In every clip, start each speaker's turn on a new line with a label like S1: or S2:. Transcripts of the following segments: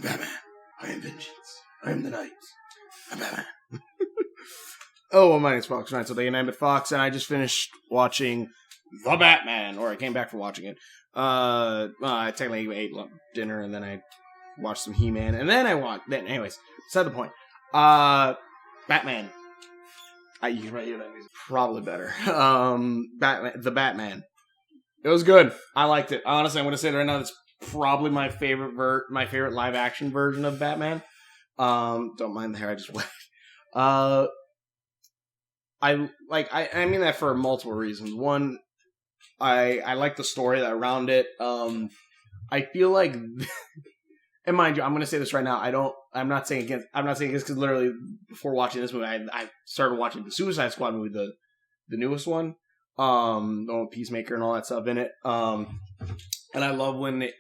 S1: I'm Batman. I am vengeance. I am the night. I'm Batman. Oh, well, my name's Fox Ryan, so they name it Fox, and I just finished watching The Batman, or I came back from watching it. I technically ate dinner, and then I watched some He-Man, and then I watched... Anyways, beside the point. Batman. You can hear that music. Probably better. The Batman. It was good. I liked it. Honestly, I'm going to say it right now, it's probably my favorite live-action version of Batman. Don't mind the hair, I just wet. I mean that for multiple reasons. One, I like the story around it. I feel like, and mind you, I'm going to say this right now. I'm not saying against because literally before watching this movie, I started watching the Suicide Squad movie, the newest one, the one with Peacemaker and all that stuff in it. And I love when they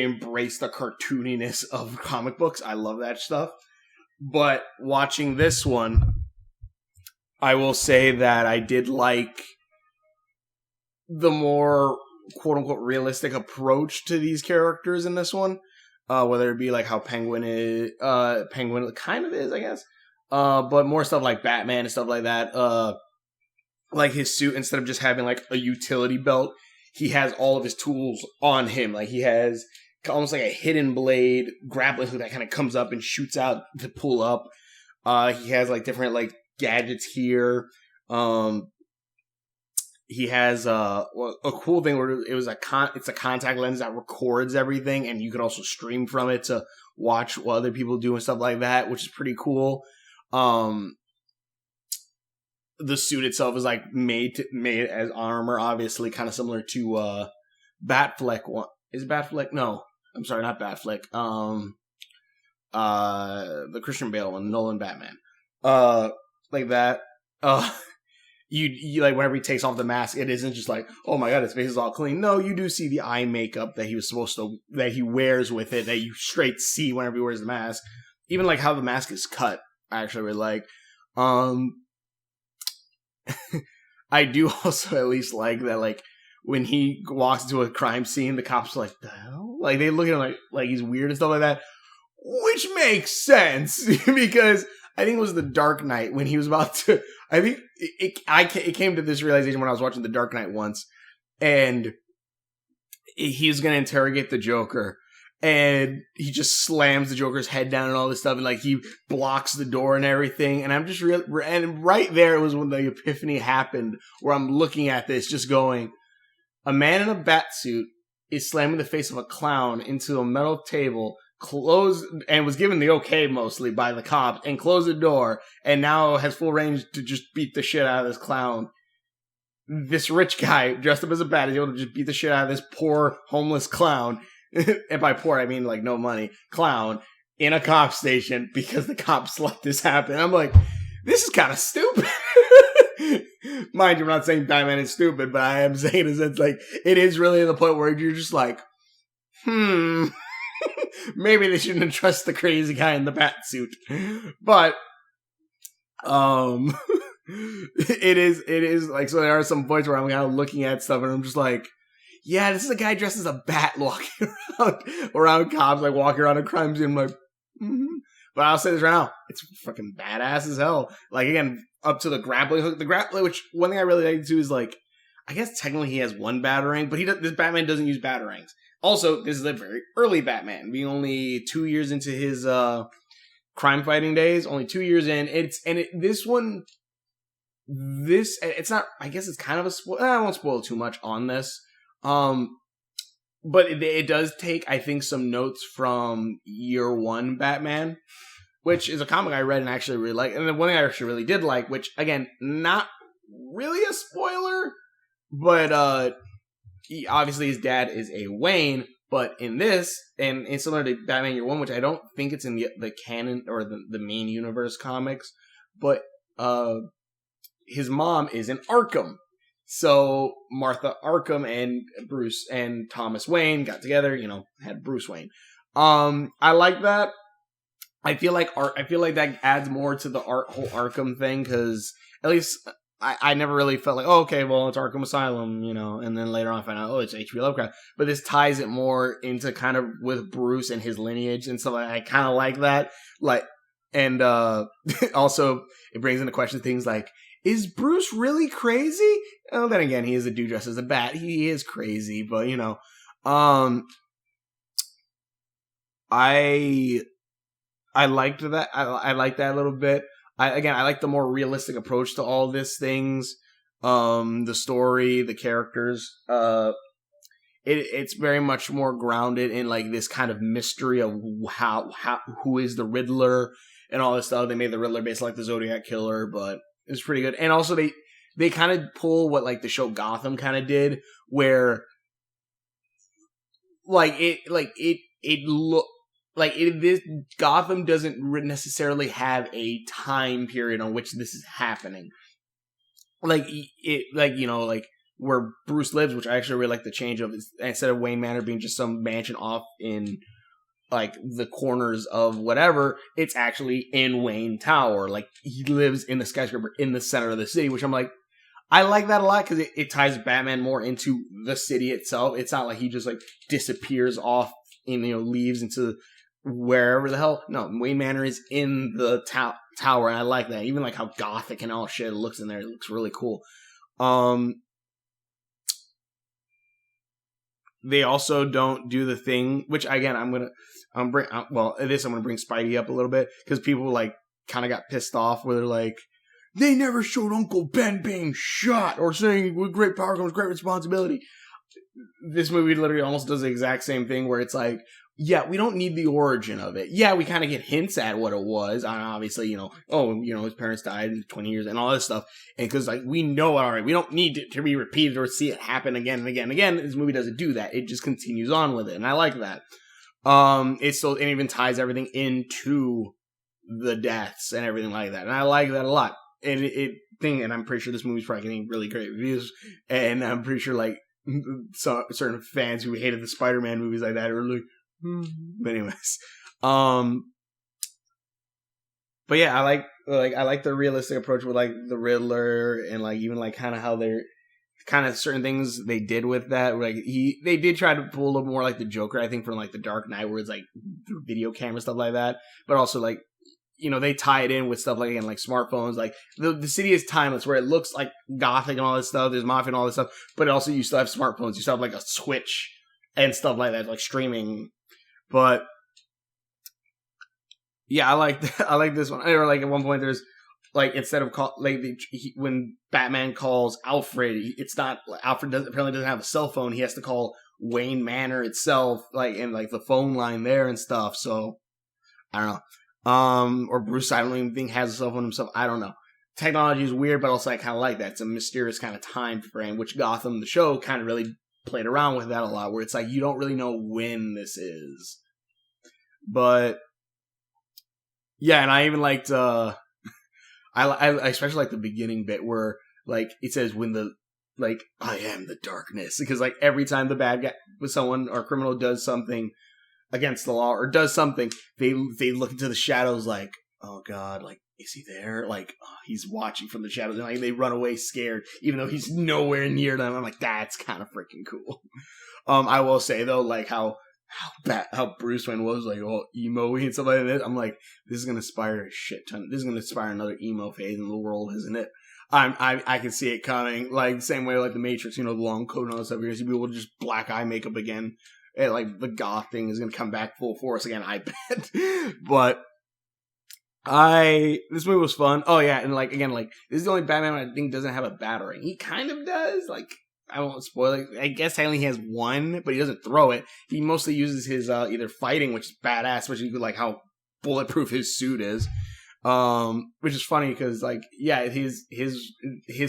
S1: embrace the cartooniness of comic books. I love that stuff. But watching this one, I will say that I did like the more quote-unquote realistic approach to these characters in this one. Whether it be like how Penguin kind of is, I guess. But more stuff like Batman and stuff like that. Like his suit, instead of just having like a utility belt, he has all of his tools on him. Like he has almost like a hidden blade grappling hook that kind of comes up and shoots out to pull up. He has like different like gadgets here. He has a cool thing where it's a contact lens that records everything, and you can also stream from it to watch what other people do and stuff like that, which is pretty cool. The suit itself is like made as armor, obviously, kind of similar to Batfleck. Is it Batfleck? No, I'm sorry, not Batfleck. The Christian Bale one, Nolan Batman. Like that. You like whenever he takes off the mask, it isn't just like, oh my god, his face is all clean. No, you do see the eye makeup that he wears with it, that you straight see whenever he wears the mask. Even like how the mask is cut, I actually really like. I do also at least like that, like when he walks into a crime scene, the cops are like, the hell? Like they look at him like he's weird and stuff like that, which makes sense because I think it was The Dark Knight when he was about to. I think it came to this realization when I was watching The Dark Knight once, and he was going to interrogate the Joker, and he just slams the Joker's head down and all this stuff, and like he blocks the door and everything. And I'm just and right there it was when the epiphany happened, where I'm looking at this, just going, a man in a bat suit is slamming the face of a clown into a metal table. Closed and was given the okay mostly by the cops and closed the door, and now has full range to just beat the shit out of this clown. This rich guy dressed up as a bat is able to just beat the shit out of this poor homeless clown, and by poor I mean like no money clown, in a cop station because the cops let this happen. I'm like, this is kind of stupid. Mind you, I'm not saying Batman is stupid, but I am saying it's like it is really the point where you're just like, maybe they shouldn't trust the crazy guy in the bat suit. But it is like, so there are some points where I'm kind of looking at stuff and I'm just like, yeah, this is a guy dressed as a bat walking around cops, like walking around a crime scene. I'm like, But I'll say this right now, it's fucking badass as hell. Like again, up to the grappling hook, which one thing I really like too is like, I guess technically he has one batarang, but this Batman doesn't use batarangs. Also, this is a very early Batman, being only 2 years into his crime fighting days. Only 2 years in. It's not. I guess it's kind of a spoil. I won't spoil too much on this. But it does take, I think, some notes from Year One Batman, which is a comic I read and actually really like. And the one thing I actually really did like, which again, not really a spoiler, but obviously his dad is a Wayne, but in this, and it's similar to Batman Year One, which I don't think it's in the canon or the main universe comics, but his mom is in Arkham. So Martha Arkham and Bruce and Thomas Wayne got together, had Bruce Wayne. I like that. I feel like that adds more to the whole Arkham thing, because at least I never really felt like, oh, okay, well, it's Arkham Asylum, you know, and then later on I find out, oh, it's H.P. Lovecraft. But this ties it more into kind of with Bruce and his lineage and stuff like that. I kind of like that. Like, and also it brings into question things like, is Bruce really crazy? Oh, then again, he is a dude dressed as a bat. He is crazy, but, you know, I liked that. I liked that a little bit. I like the more realistic approach to all these things. The story, the characters. It's very much more grounded in like this kind of mystery of who is the Riddler and all this stuff. They made the Riddler based like the Zodiac Killer, but it's pretty good. And also they kind of pull what like the show Gotham kind of did, where this Gotham doesn't necessarily have a time period on which this is happening. Like where Bruce lives, which I actually really like the change of, instead of Wayne Manor being just some mansion off in like the corners of whatever, it's actually in Wayne Tower. Like he lives in the skyscraper in the center of the city, which I'm like, I like that a lot because it ties Batman more into the city itself. It's not like he just like disappears off and, you know, leaves into wherever the hell. No, Wayne Manor is in the tower, and I like that. Even like how gothic and all shit it looks in there. It looks really cool. They also don't do the thing, which again I'm gonna bring Spidey up a little bit because people like kind of got pissed off where they're like, they never showed Uncle Ben being shot or saying with great power comes great responsibility. This movie literally almost does the exact same thing where it's like, yeah, we don't need the origin of it. Yeah, we kind of get hints at what it was. Obviously, you know, his parents died in 20 years and all this stuff. And because, like, we know it already. We don't need it to be repeated or see it happen again and again and again. This movie doesn't do that. It just continues on with it. And I like that. It even ties everything into the deaths and everything like that. And I like that a lot. And and I'm pretty sure this movie's probably getting really great reviews. And I'm pretty sure, like, certain fans who hated the Spider-Man movies like that are like, but anyways, but yeah, I like the realistic approach with like the Riddler and like even like kind of how they're kind of certain things they did with that. Like they did try to pull a little more like the Joker, I think, from like the Dark Knight, where it's like video camera stuff like that, but also like, you know, they tie it in with stuff like, again, like smartphones. Like the city is timeless, where it looks like gothic and all this stuff. There's mafia and all this stuff, but also you still have smartphones. You still have like a Switch and stuff like that, like streaming. But yeah, I like this one. Or like at one point, there's like instead of when Batman calls Alfred, it's not Alfred apparently doesn't have a cell phone. He has to call Wayne Manor itself, like in like the phone line there and stuff. So I don't know. Or Bruce, I don't even think has a cell phone himself. I don't know. Technology is weird, but also I kind of like that. It's a mysterious kind of time frame, which Gotham, the show, kind of really played around with that a lot, where it's like you don't really know when this is. But yeah, and I even liked I especially like the beginning bit where like it says when the like I am the darkness, because like every time the bad guy with someone or criminal does something against the law or does something, they look into the shadows like, oh god, like is he there? Like, oh, he's watching from the shadows, and like they run away scared even though he's nowhere near them. I'm like, that's kind of freaking cool. I will say though, like how Bruce Wayne was like all emo and stuff like that. I'm like, this is gonna inspire a shit ton. This is gonna inspire another emo phase in the world, isn't it? I can see it coming. Like the same way like the Matrix, you know, the long coat and all that stuff. You're gonna see people with just black eye makeup again. And like the goth thing is gonna come back full force again, I bet. But this movie was fun. Oh yeah, and like again, like this is the only Batman I think doesn't have a batarang. He kind of does. Like, I won't spoil it. I guess technically he has one, but he doesn't throw it. He mostly uses his either fighting, which is badass, especially like how bulletproof his suit is. Which is funny because like, yeah, his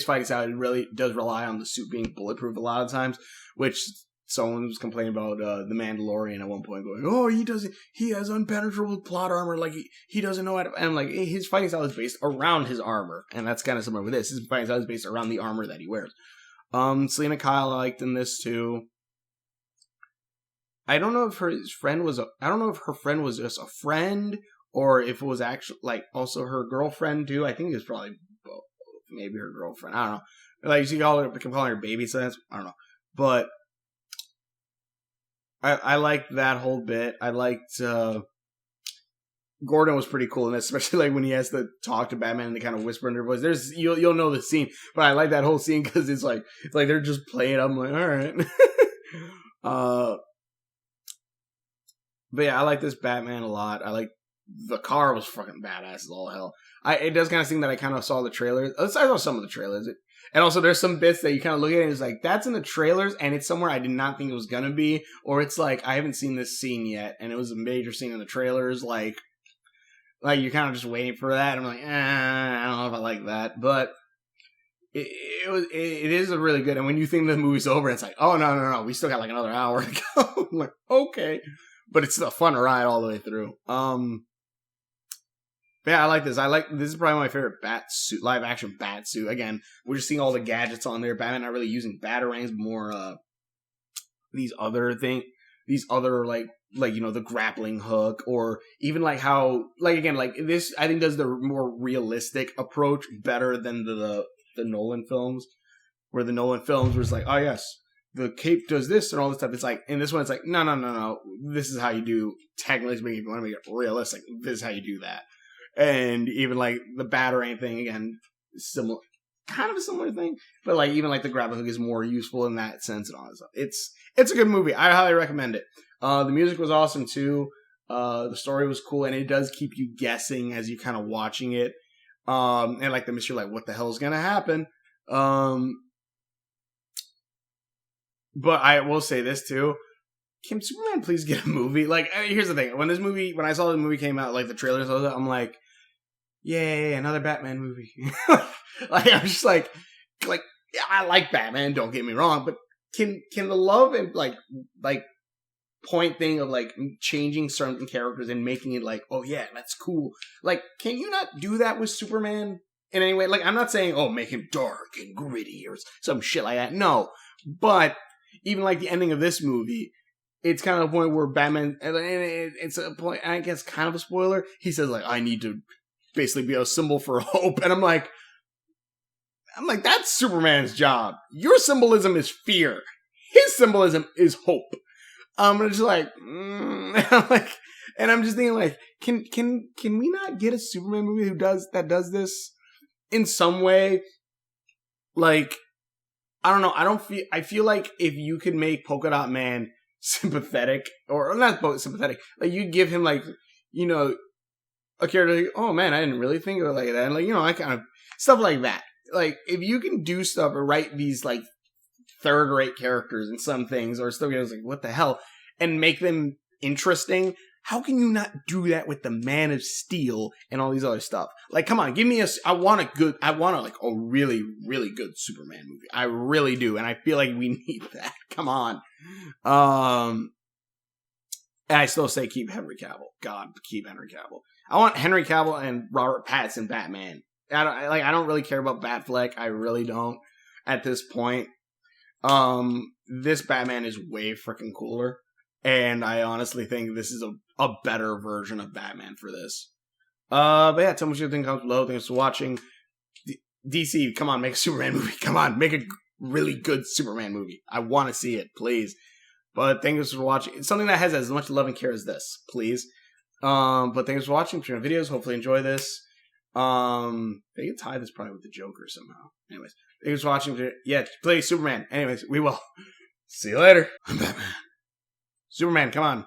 S1: fighting style really does rely on the suit being bulletproof a lot of times, which someone was complaining about the Mandalorian at one point, going, oh, he has impenetrable plot armor, like he doesn't know how to, and like his fighting style is based around his armor, and that's kind of similar with this. His fighting style is based around the armor that he wears. Selena Kyle I liked in this too. I don't know if her friend was just a friend or if it was actually like also her girlfriend too. I think it was probably both. maybe her girlfriend. I don't know. Like, she can call her baby, so that's, I don't know. But I liked that whole bit. I liked, Gordon was pretty cool in this, especially like when he has to talk to Batman and they kind of whisper in their voice. You'll know the scene, but I like that whole scene because it's like they're just playing. I'm like, all right. But yeah, I like this Batman a lot. I like the car was fucking badass as all hell. It does kind of seem that I kind of saw the trailers. I saw some of the trailers, and also there's some bits that you kind of look at it and it's like that's in the trailers, and it's somewhere I did not think it was gonna be, or it's like I haven't seen this scene yet, and it was a major scene in the trailers, like you're kind of just waiting for that. I'm like, I don't know if I like that, but it is a really good. And when you think the movie's over, it's like, oh no, we still got like another hour to go. I'm like, okay, but it's a fun ride all the way through. Yeah, I like this. This is probably my favorite live action bat suit. Again, we're just seeing all the gadgets on there. Batman not really using batarangs, more these other the grappling hook, or even like how again this I think does the more realistic approach better than the Nolan films, where the Nolan films was like, oh yes, the cape does this and all this stuff. It's like in this one it's like no, this is how you do, technically speaking, if you want to make it realistic, this is how you do that. And even like the batarang thing, again, similar, kind of a similar thing, but like even like the grappling hook is more useful in that sense and all that stuff. It's a good movie. I highly recommend it. The music was awesome too. The story was cool, and it does keep you guessing as you kind of watching it. And like the mystery, like what the hell is gonna happen? But I will say this too. Can Superman please get a movie? Like, here's the thing. When I saw the movie came out, like the trailers, I'm like, yay, another Batman movie. Like, I'm just like, yeah, I like Batman, don't get me wrong, but can the love and like point thing of like changing certain characters and making it like, oh yeah, that's cool. Like, can you not do that with Superman in any way? Like, I'm not saying, oh, make him dark and gritty or some shit like that. No, but even like the ending of this movie, it's kind of a point where Batman, and it's a point, I guess kind of a spoiler, he says like, I need to basically be a symbol for hope. And I'm like, that's Superman's job. Your symbolism is fear. His symbolism is hope. I'm just like, and I'm just thinking like, can we not get a Superman movie that does this in some way? Like, I don't know. I feel like if you could make Polka Dot Man sympathetic, or not sympathetic, like you'd give him like, you know, a character like, oh man, I didn't really think of it like that. And like, you know, I kind of stuff like that. Like, if you can do stuff or write these like third-rate characters in some things, or still like, what the hell, and make them interesting, how can you not do that with the Man of Steel and all these other stuff? Like, come on, give me I want like a really, really good Superman movie. I really do, and I feel like we need that. Come on. And I still say keep Henry Cavill. God, keep Henry Cavill. I want Henry Cavill and Robert Pattinson Batman. I don't really care about Batfleck. I really don't at this point. This Batman is way freaking cooler, and I honestly think this is a better version of Batman for this. But yeah, tell me what you think. Comment below. Thanks for watching. DC, come on, make a Superman movie. Come on, make a really good Superman movie. I want to see it, please. But thanks for watching. It's something that has as much love and care as this, please. But thanks for watching. Share videos. Hopefully enjoy this. They can tie this probably with the Joker somehow. Anyways, thanks for watching. Yeah, play Superman. Anyways, we will. See you later. I'm Batman. Superman, come on.